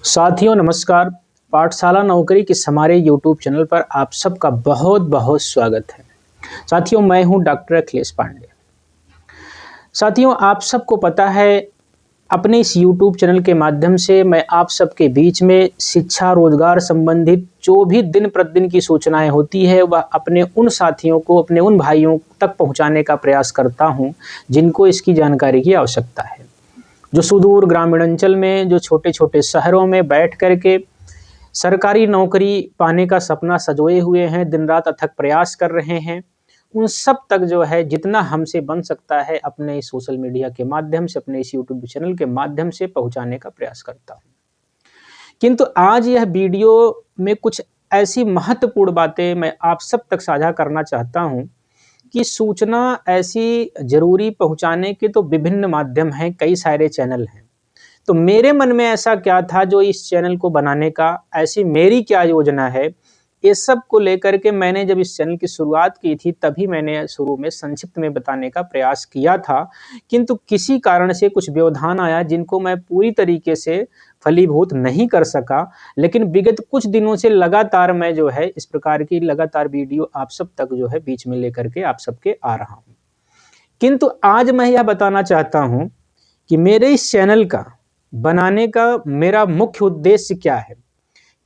साथियों नमस्कार। पाठशाला नौकरी किस हमारे यूट्यूब चैनल पर आप सबका बहुत बहुत स्वागत है। साथियों मैं हूं डॉक्टर अखिलेश पांडे। साथियों आप सबको पता है अपने इस यूट्यूब चैनल के माध्यम से मैं आप सबके बीच में शिक्षा रोजगार संबंधित जो भी दिन प्रतिदिन की सूचनाएं होती है वह अपने उन साथियों को अपने उन भाइयों तक पहुंचाने का प्रयास करता हूं जिनको इसकी जानकारी की आवश्यकता है। जो सुदूर ग्रामीण अंचल में जो छोटे छोटे शहरों में बैठ करके सरकारी नौकरी पाने का सपना सँजोए हुए हैं, दिन रात अथक प्रयास कर रहे हैं, उन सब तक जो है जितना हमसे बन सकता है अपने इस सोशल मीडिया के माध्यम से, अपने इस यूट्यूब चैनल के माध्यम से पहुँचाने का प्रयास करता हूँ। किंतु आज यह वीडियो में कुछ ऐसी महत्वपूर्ण बातें मैं आप सब तक साझा करना चाहता हूँ कि सूचना ऐसी ज़रूरी पहुँचाने के तो विभिन्न माध्यम हैं, कई सारे चैनल हैं। तो मेरे मन में ऐसा क्या था जो इस चैनल को बनाने का, ऐसी मेरी क्या योजना है, ये सब को लेकर के मैंने जब इस चैनल की शुरुआत की थी तभी मैंने शुरू में संक्षिप्त में बताने का प्रयास किया था। किंतु किसी कारण से कुछ व्यवधान आया जिनको मैं पूरी तरीके से फलीभूत नहीं कर सका। लेकिन विगत कुछ दिनों से लगातार मैं जो है इस प्रकार की लगातार वीडियो आप सब तक जो है बीच में लेकर के आप सबके आ रहा हूँ। किंतु आज मैं यह बताना चाहता हूँ कि मेरे इस चैनल का बनाने का मेरा मुख्य उद्देश्य क्या है?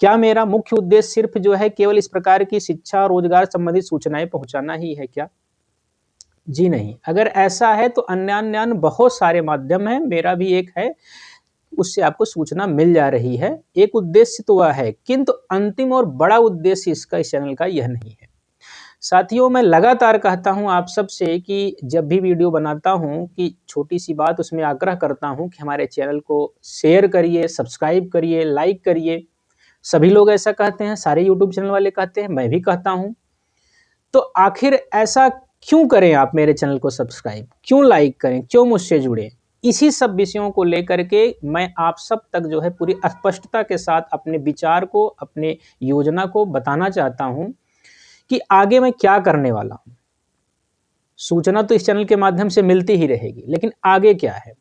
क्या मेरा मुख्य उद्देश्य सिर्फ जो है केवल इस प्रकार की शिक्षा, रोजगार संबंधित सूचनाएँ पहुँचाना ही है क्या? जी नहीं। अगर ऐसा है तो अन्य बहुत सारे माध्यम हैं, मेरा भी एक है, उससे आपको सूचना मिल जा रही है। एक उद्देश्य तो वह है, किंतु अंतिम और बड़ा उद्देश्य इसका इस चैनल का यह नहीं है। साथियों मैं लगातार कहता हूँ आप सबसे कि जब भी वीडियो बनाता हूँ कि छोटी-सी बात उसमें आग्रह करता हूँ कि हमारे चैनल को शेयर करिए, सब्सक्राइब करिए, लाइक करिए। सभी लोग ऐसा कहते हैं, सारे यूट्यूब चैनल वाले कहते हैं, मैं भी कहता हूँ। तो आखिर ऐसा क्यों करें आप मेरे चैनल को सब्सक्राइब? क्यों लाइक करें? क्यों मुझसे जुड़ें? इसी सब विषयों को लेकर के मैं आप सब तक जो है पूरी स्पष्टता के साथ अपने विचार को, अपने योजना को बताना चाहता हूँ कि आगे मैं क्या करने वाला हूँ। सूचना तो इस चैनल के माध्यम से मिलती ही रहेगी, लेकिन आगे क्या है?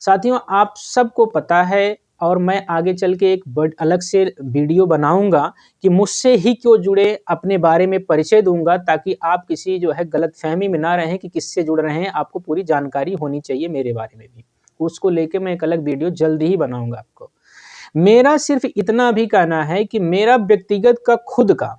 साथियों आप सबको पता है और मैं आगे चल के एक अलग से वीडियो बनाऊँगा कि मुझसे ही क्यों जुड़े, अपने बारे में परिचय दूँगा ताकि आप किसी जो है गलतफ़हमी में ना रहें कि किससे जुड़ रहे हैं, आपको पूरी जानकारी होनी चाहिए मेरे बारे में भी। उसको लेके मैं एक अलग वीडियो जल्दी ही बनाऊँगा आपको। मेरा सिर्फ़ इतना भी कहना है कि मेरा व्यक्तिगत का खुद का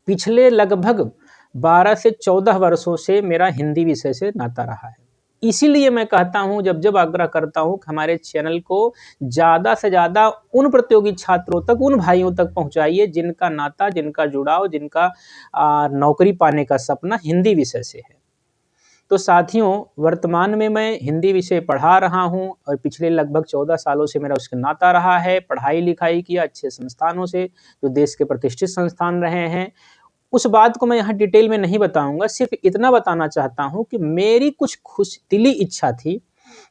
पिछले लगभग 12 से 14 वर्षों से मेरा हिंदी विषय से नाता रहा है। इसीलिए मैं कहता हूँ जब आग्रह करता हूँ कि हमारे चैनल को ज़्यादा से ज़्यादा उन प्रतियोगी छात्रों तक, उन भाइयों तक पहुँचाइए जिनका नाता, जिनका जुड़ाव, जिनका नौकरी पाने का सपना हिंदी विषय से है। तो साथियों वर्तमान में मैं हिंदी विषय पढ़ा रहा हूँ और पिछले लगभग 14 सालों से मेरा उसका नाता रहा है। पढ़ाई-लिखाई किया अच्छे संस्थानों से, जो देश के प्रतिष्ठित संस्थान रहे हैं। उस बात को मैं यहाँ डिटेल में नहीं बताऊँगा, सिर्फ़ इतना बताना चाहता हूँ कि मेरी कुछ खुशदिली इच्छा थी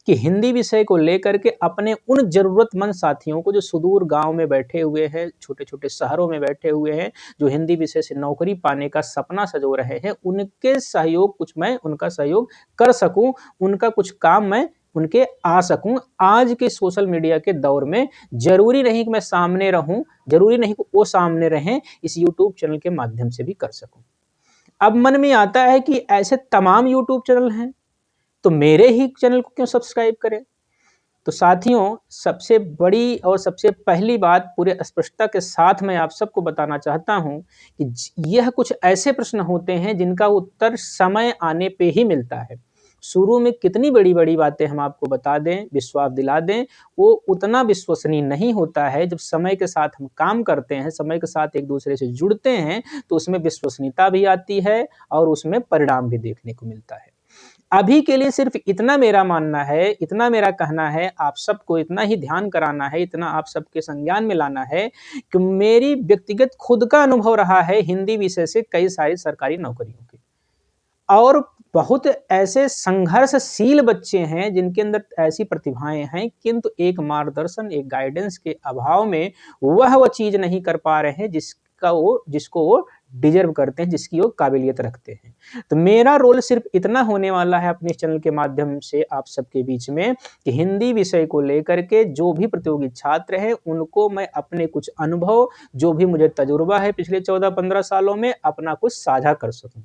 कि हिंदी विषय को लेकर के अपने उन ज़रूरतमंद साथियों को जो सुदूर गाँव में बैठे हुए हैं, छोटे-छोटे शहरों में बैठे हुए हैं, जो हिंदी विषय से नौकरी पाने का सपना सँजो रहे हैं, उनके सहयोग कुछ मैं उनका सहयोग कर सकूँ, उनका कुछ काम मैं उनके आ सकूँ। आज के सोशल मीडिया के दौर में ज़रूरी नहीं कि मैं सामने रहूँ, ज़रूरी नहीं कि वो सामने रहें, इस यूट्यूब चैनल के माध्यम से भी कर सकूँ। अब मन में आता है कि ऐसे तमाम यूट्यूब चैनल हैं, तो मेरे ही चैनल को क्यों सब्सक्राइब करें? तो साथियों सबसे बड़ी और सबसे पहली बात पूरे स्पष्टता के साथ मैं आप सबको बताना चाहता हूँ कि यह कुछ ऐसे प्रश्न होते हैं जिनका उत्तर समय आने पे ही मिलता है। शुरू में कितनी बड़ी-बड़ी बातें हम आपको बता दें, विश्वास दिला दें, वो उतना विश्वसनीय नहीं होता है। जब समय के साथ हम काम करते हैं, समय के साथ एक-दूसरे से जुड़ते हैं, तो उसमें विश्वसनीयता भी आती है और उसमें परिणाम भी देखने को मिलता है। अभी के लिए सिर्फ़ इतना मेरा मानना है, इतना मेरा कहना है, आप सबको इतना ही ध्यान कराना है, इतना आप सबके संज्ञान में लाना है कि मेरी व्यक्तिगत खुद का अनुभव रहा है हिंदी विषय से कई सारी सरकारी नौकरियों की। और बहुत ऐसे संघर्षशील बच्चे हैं जिनके अंदर ऐसी प्रतिभाएँ हैं, किंतु एक मार्गदर्शन, एक गाइडेंस के अभाव में वह चीज़ नहीं कर पा रहे हैं जिसको वो डिजर्व करते हैं, जिसकी वो काबिलियत रखते हैं। तो मेरा रोल सिर्फ इतना होने वाला है अपने चैनल के माध्यम से आप सबके बीच में कि हिंदी विषय को लेकर के जो भी प्रतियोगी छात्र हैं उनको मैं अपने कुछ अनुभव, जो भी मुझे तजुर्बा है पिछले 14-15 सालों में, अपना कुछ साझा कर सकूं।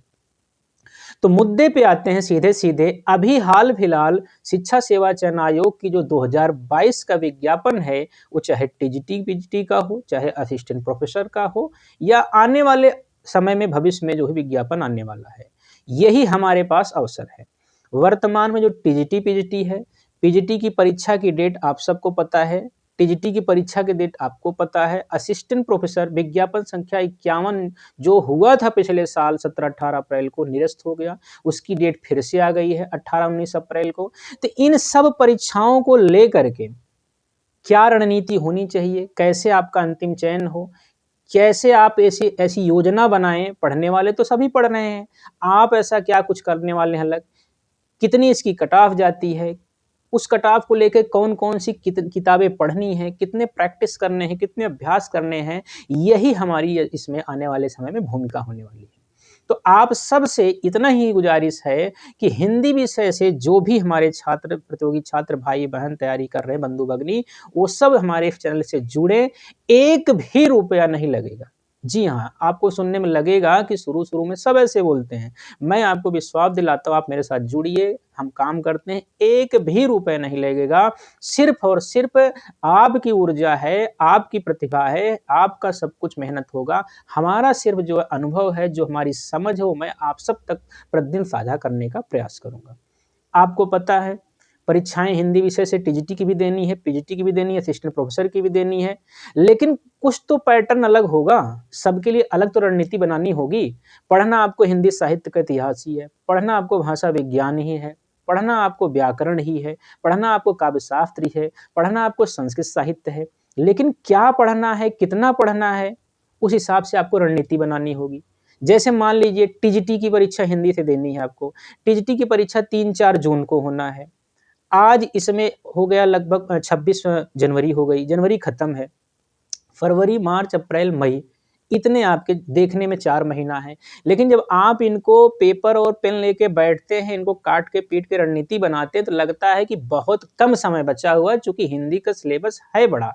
तो मुद्दे पे आते हैं सीधे सीधे। अभी हाल फिलहाल शिक्षा सेवा चयन आयोग की जो 2022 का विज्ञापन है, वो चाहे टीजीटी पीजीटी का हो, चाहे असिस्टेंट प्रोफेसर का हो, या आने वाले समय में भविष्य में जो भी विज्ञापन आने वाला है, यही हमारे पास अवसर है। वर्तमान में जो टीजीटी पीजीटी है, पीजीटी की परीक्षा की डेट आप सबको पता है, टीजीटी की परीक्षा की डेट आपको पता है। असिस्टेंट प्रोफेसर विज्ञापन संख्या 51 जो हुआ था पिछले साल 17-18 अप्रैल को, निरस्त हो गया। उसकी डेट फिर से आ गई है 18-19 अप्रैल को। तो इन सब परीक्षाओं को लेकर के क्या रणनीति होनी चाहिए, कैसे आपका अंतिम चयन हो, कैसे आप ऐसी ऐसी योजना बनाएं। पढ़ने वाले तो सभी पढ़ रहे हैं, आप ऐसा क्या कुछ करने वाले हैं अलग, कितनी इसकी कट ऑफ जाती है, उस कट ऑफ को लेके कौन-कौन सी किताबें पढ़नी है, कितने प्रैक्टिस करने हैं, कितने अभ्यास करने हैं, यही हमारी इसमें आने वाले समय में भूमिका होने वाली है। तो आप सबसे इतना ही गुजारिश है कि हिंदी विषय से जो भी हमारे छात्र, प्रतियोगी छात्र भाई-बहन तैयारी कर रहे हैं, बंधु-भगिनी, वो सब हमारे इस चैनल से जुड़े, एक भी रुपया नहीं लगेगा। जी हाँ, आपको सुनने में लगेगा कि शुरू-शुरू में सब ऐसे बोलते हैं। मैं आपको विश्वास दिलाता हूँ, आप मेरे साथ जुड़िए, हम काम करते हैं, एक भी रुपए नहीं लगेगा। सिर्फ़ और सिर्फ़ आपकी ऊर्जा है, आपकी प्रतिभा है, आपका सब कुछ मेहनत होगा। हमारा सिर्फ़ जो अनुभव है, जो हमारी समझ है, वो मैं आप सब तक प्रतिदिन साझा करने का प्रयास करूँगा। आपको पता है, परीक्षाएँ हिंदी विषय से टीजीटी की भी देनी है, पीजीटी की भी देनी है, असिस्टेंट प्रोफ़ेसर की भी देनी है, लेकिन कुछ तो पैटर्न अलग होगा, सबके लिए अलग तो रणनीति बनानी होगी। पढ़ना आपको हिंदी साहित्य का इतिहास ही है, पढ़ना आपको भाषा विज्ञान ही है, पढ़ना आपको व्याकरण ही है, पढ़ना आपको काव्यशास्त्र ही है, पढ़ना आपको संस्कृत साहित्य है। लेकिन क्या पढ़ना है, कितना पढ़ना है, उस हिसाब से आपको रणनीति बनानी होगी। जैसे मान लीजिए टीजीटी की परीक्षा हिंदी से देनी है आपको, टीजीटी की परीक्षा 3-4 जून को होना है। आज इसमें हो गया लगभग 26 जनवरी हो गई, जनवरी खत्म है। फरवरी, मार्च, अप्रैल, मई, इतने आपके देखने में 4 महीना है। लेकिन जब आप इनको पेपर और पेन लेके बैठते हैं, इनको काट के पीट के रणनीति बनाते हैं, तो लगता है कि बहुत कम समय बचा हुआ है, चूँकि हिंदी का सिलेबस है बड़ा।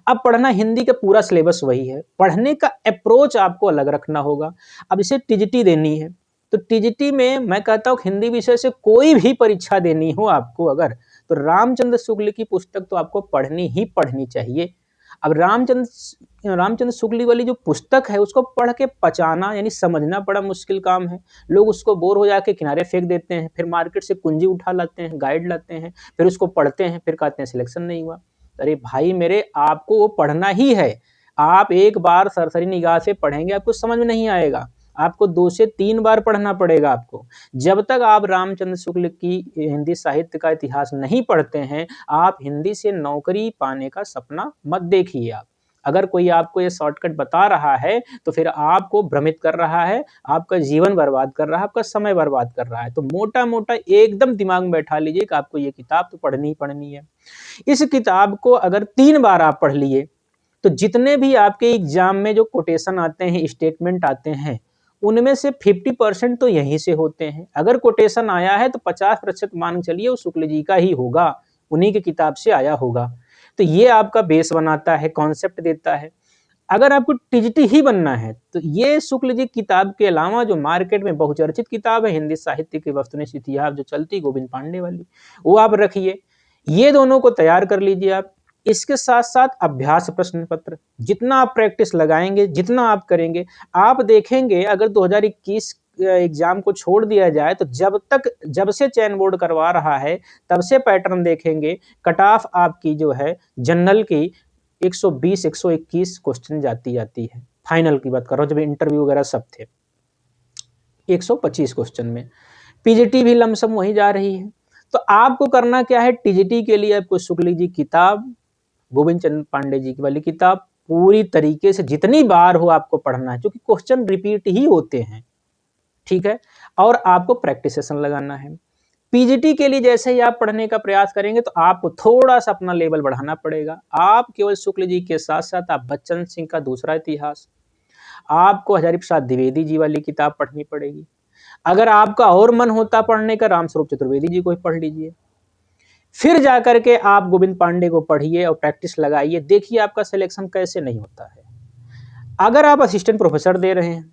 अब पढ़ना हिंदी का पूरा सिलेबस वही है, पढ़ने का अप्रोच आपको अलग रखना होगा। अब इसे टीजीटी देनी है, तो टीजीटी में मैं कहता हूँ हिंदी विषय से कोई भी परीक्षा देनी हो आपको अगर, तो रामचंद्र शुक्ल की पुस्तक तो आपको पढ़नी ही पढ़नी चाहिए। अब रामचंद्र शुक्ल वाली जो पुस्तक है, उसको पढ़ के पचाना यानी समझना बड़ा मुश्किल काम है। लोग उसको बोर हो जाके किनारे फेंक देते हैं, फिर मार्केट से कुंजी उठा लाते हैं, गाइड लाते हैं, फिर उसको पढ़ते हैं, फिर कहते हैं सिलेक्शन नहीं हुआ। अरे भाई मेरे, आपको वो पढ़ना ही है। आप एक बार सरसरी निगाह से पढ़ेंगे, आपको समझ में नहीं आएगा। आपको 2 से 3 बार पढ़ना पड़ेगा आपको। जब तक आप रामचंद्र शुक्ल की हिंदी साहित्य का इतिहास नहीं पढ़ते हैं, आप हिंदी से नौकरी पाने का सपना मत देखिए आप। अगर कोई आपको ये शॉर्टकट बता रहा है, तो फिर आपको भ्रमित कर रहा है, आपका जीवन बर्बाद कर रहा है, आपका समय बर्बाद कर रहा है। तो मोटा-मोटा एकदम दिमाग में बैठा लीजिए कि आपको ये किताब तो पढ़नी ही पढ़नी है। इस किताब को अगर 3 बार आप पढ़ लिए, तो जितने भी आपके एग्जाम में जो कोटेशन आते हैं, स्टेटमेंट आते हैं, उनमें से 50% तो यहीं से होते हैं। अगर कोटेशन आया है तो 50% मान के चलिए वो शुक्ल जी का ही होगा, उन्हीं की किताब से आया होगा। तो ये आपका बेस बनाता है, कॉन्सेप्ट देता है। अगर आपको टीजीटी ही बनना है, तो ये शुक्ल जी किताब के अलावा जो मार्केट में बहुचर्चित किताब है हिंदी साहित्य की वस्तुनिष्ठ इतिहास जो चलती गोविंद पांडे वाली, वो आप रखिए। ये दोनों को तैयार कर लीजिए आप। इसके साथ-साथ अभ्यास प्रश्न पत्र, जितना आप प्रैक्टिस लगाएँगे, जितना आप करेंगे, आप देखेंगे अगर 2021 एग्ज़ाम को छोड़ दिया जाए, तो जब से चयन बोर्ड करवा रहा है, तब से पैटर्न देखेंगे, कट ऑफ आपकी जो है जनरल की 120, 121 क्वेश्चन जाती है। फाइनल की बात कर रहा हूँ, जब इंटरव्यू वगैरह सब थे। 125 क्वेश्चन में। पीजीटी भी लमसम वही जा रही है। तो आपको करना क्या है, टीजीटी के लिए आपको शुक्ल जी किताब, गोविंद चंद्र पांडे जी की वाली किताब पूरी तरीके से जितनी बार हो आपको पढ़ना है, क्योंकि क्वेश्चन रिपीट ही होते हैं, ठीक है? और आपको प्रैक्टिस सेशन लगाना है। पीजीटी के लिए जैसे ही आप पढ़ने का प्रयास करेंगे, तो आपको थोड़ा-सा अपना लेवल बढ़ाना पड़ेगा। आप केवल शुक्ल जी के साथ-साथ आप बच्चन सिंह का दूसरा इतिहास, आपको हजारी प्रसाद द्विवेदी जी वाली किताब पढ़नी पड़ेगी। अगर आपका और मन होता पढ़ने का, रामस्वरूप चतुर्वेदी जी को ही पढ़ लीजिए। फिर जाकर के आप गोविंद पांडे को पढ़िए और प्रैक्टिस लगाइए, देखिए आपका सिलेक्शन कैसे नहीं होता है। अगर आप असिस्टेंट प्रोफेसर दे रहे हैं,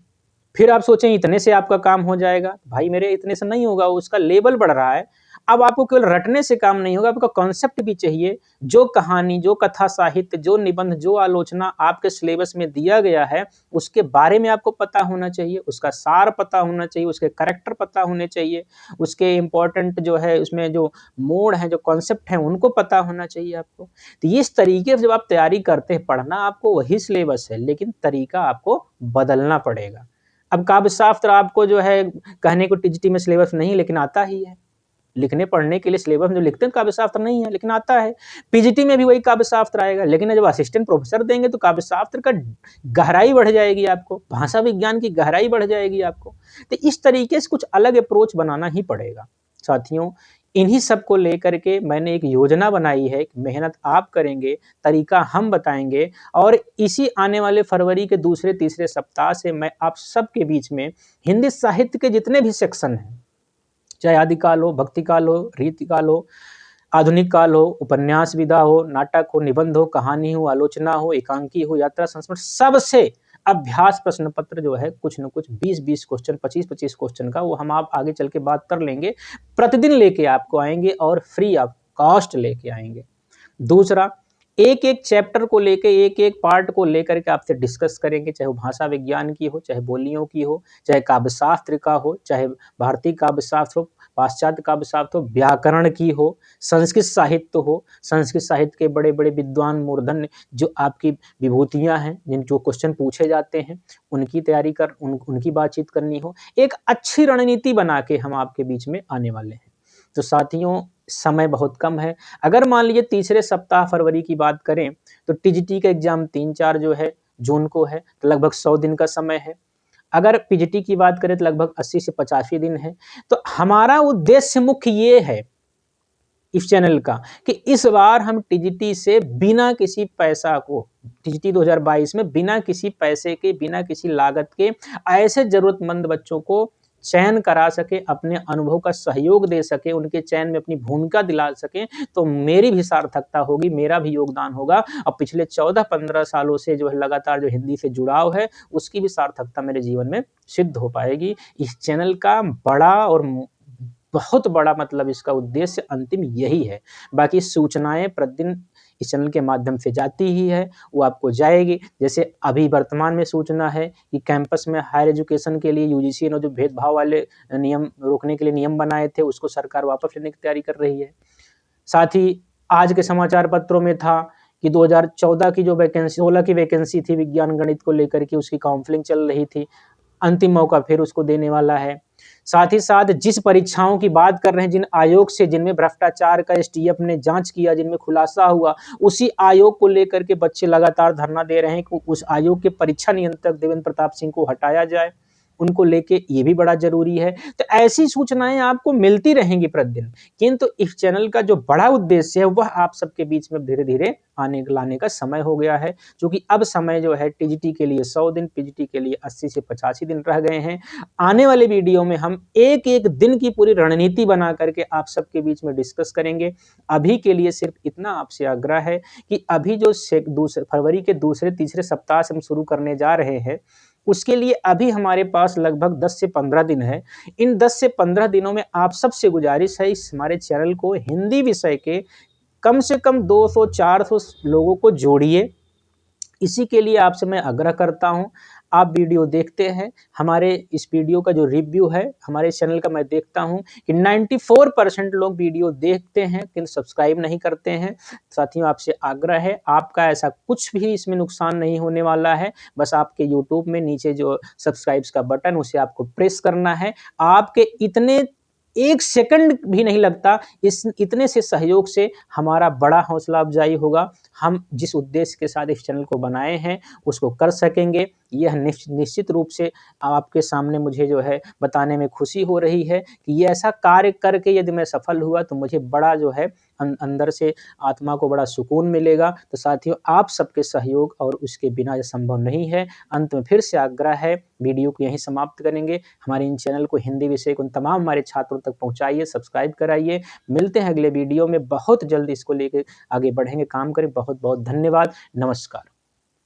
फिर आप सोचें इतने से आपका काम हो जाएगा, भाई मेरे इतने से नहीं होगा, उसका लेवल बढ़ रहा है। अब आपको केवल रटने से काम नहीं होगा, आपका कॉन्सेप्ट भी चाहिए। जो कहानी, जो कथा साहित्य, जो निबंध, जो आलोचना आपके सिलेबस में दिया गया है, उसके बारे में आपको पता होना चाहिए, उसका सार पता होना चाहिए, उसके कैरेक्टर पता होने चाहिए, उसके इम्पोर्टेंट जो है उसमें जो मोड है, जो कॉन्सेप्ट है, उनको पता होना चाहिए आपको। तो इस तरीके से जब आप तैयारी करते हैं, पढ़ना आपको वही सिलेबस है, लेकिन तरीका आपको बदलना पड़ेगा। अब काव्य शास्त्र आपको जो है कहने को टीजीटी में सिलेबस नहीं, लेकिन आता ही है। लिखने पढ़ने के लिए सिलेबस में जो लिखते हैं काव्य शास्त्र नहीं है, लेकिन आता है। पीजीटी में भी वही काव्य शास्त्र आएगा, लेकिन जब असिस्टेंट प्रोफेसर देंगे तो काव्य शास्त्र का गहराई बढ़ जाएगी, आपको भाषा विज्ञान की गहराई बढ़ जाएगी आपको। तो इस तरीके से कुछ अलग अप्रोच बनाना ही पड़ेगा साथियों। इन्हीं सब को लेकर के मैंने एक योजना बनाई है, मेहनत आप करेंगे, तरीका हम बताएंगे, और इसी आने वाले फरवरी के दूसरे तीसरे सप्ताह से मैं आप सबके बीच में हिंदी साहित्य के जितने भी सेक्शन हैं, चाहे आदिकाल हो, भक्ति काल हो, रीति काल हो, आधुनिक काल हो, उपन्यास विधा हो, नाटक हो, निबंध हो, कहानी हो, आलोचना हो, एकांकी हो, यात्रा संस्मरण, सबसे अभ्यास प्रश्न पत्र जो है कुछ न कुछ 20-20 क्वेश्चन, 25-25 क्वेश्चन का, वो हम आप आगे चल के बात कर लेंगे। प्रतिदिन लेके आपको आएंगे और फ्री ऑफ कॉस्ट लेके आएंगे। दूसरा, एक एक चैप्टर को लेके, एक एक पार्ट को लेकर के आपसे डिस्कस करेंगे, चाहे वो भाषा विज्ञान की हो, चाहे बोलियों की हो, चाहे काव्य शास्त्र का हो, चाहे भारतीय काव्य शास्त्र हो, पाश्चात्य काव्य शास्त्र हो, व्याकरण की हो, संस्कृत साहित्य हो, संस्कृत साहित्य के बड़े बड़े विद्वान मूर्धन्य जो आपकी विभूतियां हैं, जिन जो क्वेश्चन पूछे जाते हैं, उनकी तैयारी कर उनकी बातचीत करनी हो। एक अच्छी रणनीति बना के हम आपके बीच में आने वाले हैं। तो साथियों, समय बहुत कम है। अगर मान लीजिए तीसरे सप्ताह फरवरी की बात करें तो टीजीटी का एग्जाम 3-4 जो है जून को है, तो लगभग 100 दिन का समय है। अगर पीजीटी की बात करें तो लगभग 80 से 85 दिन है। तो हमारा उद्देश्य मुख्य ये है इस चैनल का कि इस बार हम टीजीटी से बिना किसी पैसा को, टीजीटी 2022 में बिना किसी पैसे के, बिना किसी लागत के ऐसे जरूरतमंद बच्चों को चयन करा सके, अपने अनुभव का सहयोग दे सके, उनके चयन में अपनी भूमिका दिला सके, तो मेरी भी सार्थकता होगी, मेरा भी योगदान होगा। और पिछले 14-15 सालों से जो है लगातार जो हिंदी से जुड़ाव है, उसकी भी सार्थकता मेरे जीवन में सिद्ध हो पाएगी। इस चैनल का बड़ा और बहुत बड़ा मतलब इसका उद्देश्य अंतिम यही है। बाकी सूचनाएं प्रतिदिन इस चैनल के माध्यम से जाती ही है, वो आपको जाएगी। जैसे अभी वर्तमान में सूचना है कि कैंपस में हायर एजुकेशन के लिए यूजीसी ने जो भेदभाव वाले नियम रोकने के लिए नियम बनाए थे, उसको सरकार वापस लेने की तैयारी कर रही है। साथ ही आज के समाचार पत्रों में था कि 2014 की जो वैकेंसी, 16 की वैकेंसी थी विज्ञान गणित को लेकर के, उसकी काउंसलिंग चल रही थी, अंतिम मौका फिर उसको देने वाला है। साथ ही साथ जिस परीक्षाओं की बात कर रहे हैं, जिन आयोग से, जिनमें भ्रष्टाचार का एसटीएफ ने जांच किया, जिनमें खुलासा हुआ, उसी आयोग को लेकर के बच्चे लगातार धरना दे रहे हैं कि उस आयोग के परीक्षा नियंत्रक देवेंद्र प्रताप सिंह को हटाया जाए। उनको लेके ये भी बड़ा जरूरी है। तो ऐसी सूचनाएं आपको मिलती रहेंगी प्रतिदिन, किंतु इस चैनल का जो बड़ा उद्देश्य है वह आप सबके बीच में धीरे धीरे आने लाने का समय हो गया है। क्योंकि अब समय जो है टीजीटी के लिए 100 दिन, पीजीटी के लिए 80 से 85 दिन रह गए हैं। आने वाले वीडियो में हम एक एक दिन की पूरी रणनीति बना करके आप सबके बीच में डिस्कस करेंगे। अभी के लिए सिर्फ इतना आपसे आग्रह है कि अभी जो फरवरी के दूसरे तीसरे सप्ताह से हम शुरू करने जा रहे हैं, उसके लिए अभी हमारे पास लगभग 10 से 15 दिन है। इन 10 से 15 दिनों में आप सबसे गुजारिश है, इस हमारे चैनल को हिंदी विषय के कम से कम 200-400 लोगों को जोड़िए। इसी के लिए आपसे मैं आग्रह करता हूं, आप वीडियो देखते हैं, हमारे इस वीडियो का जो रिव्यू है हमारे चैनल का, मैं देखता हूं कि 94% लोग वीडियो देखते हैं किंतु सब्सक्राइब नहीं करते हैं। साथियों, आपसे आग्रह है, आपका ऐसा कुछ भी इसमें नुकसान नहीं होने वाला है। बस आपके यूट्यूब में नीचे जो सब्सक्राइब का बटन, उसे आपको प्रेस करना है। आपके इतने 1 सेकंड भी नहीं लगता, इस इतने से सहयोग से हमारा बड़ा हौसला अफजाई होगा। हम जिस उद्देश्य के साथ इस चैनल को बनाए हैं उसको कर सकेंगे। यह निश्चित रूप से आपके सामने मुझे जो है बताने में खुशी हो रही है कि ये ऐसा कार्य करके यदि मैं सफल हुआ तो मुझे बड़ा जो है अंदर से आत्मा को बड़ा सुकून मिलेगा। तो साथियों, आप सबके सहयोग और उसके बिना ये संभव नहीं है। अंत में फिर से आग्रह है, वीडियो को यहीं समाप्त करेंगे। हमारे इन चैनल को हिंदी विषय को उन तमाम हमारे छात्रों तक पहुँचाइए, सब्सक्राइब कराइए। मिलते हैं अगले वीडियो में, बहुत जल्द इसको लेके आगे बढ़ेंगे, काम करें। बहुत बहुत धन्यवाद। नमस्कार।